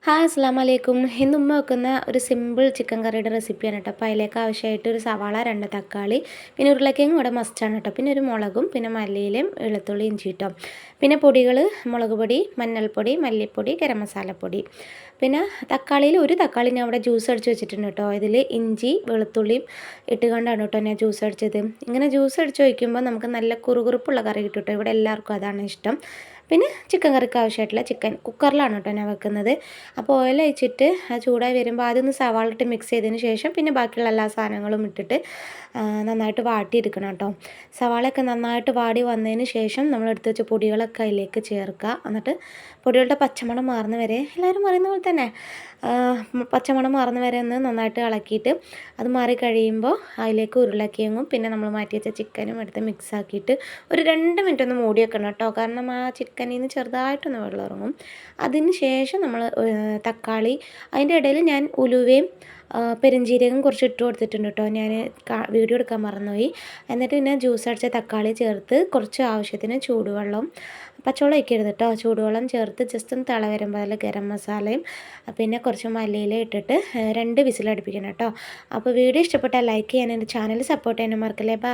Hi അസ്സലാമു അലൈക്കും. ഇന്ന് ഉമ്മ വെക്കുന്ന ഒരു സിമ്പിൾ ചിക്കൻ കറിയുടെ റെസിപ്പിയാണ് കേട്ടോ. അപ്പോൾ അതിലേക്ക് ആവശ്യമായിട്ട് ഒരു സവാള, 2 തക്കാളി, പിന്നെ ഉരുളക്കിഴങ്ങ് ഇവിടെ മസ്റ്റാണ് കേട്ടോ. പിന്നെ ഒരു മുളകും, പിന്നെ മല്ലിയിലയും വെളുത്തുള്ളി ഇഞ്ചി കേട്ടോ. പിന്നെ പൊടികൾ മുളക് പൊടി, മഞ്ഞൾപ്പൊടി, മല്ലിപ്പൊടി, ഗരം മസാലപ്പൊടി. പിന്നെ തക്കാളിയിൽ ഒരു തക്കാളി ഞാൻ അവിടെ ജ്യൂസ് അടിച്ച് വെച്ചിട്ടുണ്ട് കേട്ടോ. ഇതിൽ ഇഞ്ചി വെളുത്തുള്ളിയും ഇട്ടുകൊണ്ടാണ് കേട്ടോ ഞാൻ ജ്യൂസ് അടിച്ചത്. ഇങ്ങനെ ജ്യൂസ് അടിച്ച് വയ്ക്കുമ്പോൾ നമുക്ക് നല്ല കുറുകുറുപ്പുള്ള കറി കിട്ടും കേട്ടോ. ഇവിടെ എല്ലാവർക്കും അതാണ് ഇഷ്ടം. പിന്നെ ചിക്കൻ കറിക്ക് ആവശ്യമായിട്ടുള്ള ചിക്കൻ കുക്കറിലാണ് കേട്ടോ ഞാൻ വെക്കുന്നത്. അപ്പോൾ ഓയിൽ ഒഴിച്ചിട്ട് അത് ചൂടായി വരുമ്പോൾ ആദ്യം ഒന്ന് സവാള ഇട്ട് മിക്സ് ചെയ്തതിന് ശേഷം പിന്നെ ബാക്കിയുള്ള എല്ലാ സാധനങ്ങളും ഇട്ടിട്ട് നന്നായിട്ട് വാട്ടിയെടുക്കണം കേട്ടോ. സവാളയൊക്കെ നന്നായിട്ട് വാടി വന്നതിന് ശേഷം നമ്മൾ എടുത്ത് വെച്ച പൊടികളൊക്കെ അതിലേക്ക് ചേർക്കുക. എന്നിട്ട് പൊടികളുടെ പച്ചമണം മാറുന്ന വരെ എല്ലാവരും പറയുന്ന പോലെ തന്നെ പച്ചമണം മാറുന്ന വരെ ഒന്ന് നന്നായിട്ട് ഇളക്കിയിട്ട് അത് മാറി കഴിയുമ്പോൾ അതിലേക്ക് ഉരുളക്കിഴങ്ങും പിന്നെ നമ്മൾ മാറ്റി വെച്ച ചിക്കനും എടുത്ത് മിക്സ് ആക്കിയിട്ട് ഒരു 2 മിനിറ്റ് ഒന്ന് മൂടി വെക്കണം കേട്ടോ. കാരണം ആ ചിക്കനിൽ നിന്ന് ചെറുതായിട്ടൊന്ന് വെള്ളം ഇറങ്ങും. അതിന് ശേഷം നമ്മൾ തക്കാളി, അതിൻ്റെ ഇടയിൽ ഞാൻ ഉലുവയും പെരുംജീരകം കുറച്ച് ഇട്ട് കൊടുത്തിട്ടുണ്ട് കേട്ടോ. ഞാൻ വീഡിയോ എടുക്കാൻ മറന്നുപോയി. എന്നിട്ട് പിന്നെ ജ്യൂസ് അടിച്ച തക്കാളി ചേർത്ത് കുറച്ച് ആവശ്യത്തിന് ചൂടുവെള്ളം, പച്ചവെള്ളം ഒഴിക്കരുത് കേട്ടോ, ചൂടുവെള്ളം ചേർത്ത് ജസ്റ്റ് ഒന്ന് തിള വരുമ്പോൾ അതിൽ ഗരം മസാലയും പിന്നെ കുറച്ച് മല്ലിയില ഇട്ടിട്ട് 2 വിസിലടുപ്പിക്കണം കേട്ടോ. അപ്പോൾ വീഡിയോ ഇഷ്ടപ്പെട്ടാൽ ലൈക്ക് ചെയ്യാൻ, എൻ്റെ ചാനൽ സപ്പോർട്ട് ചെയ്യാനും മറക്കല്ലേ. ബൈ.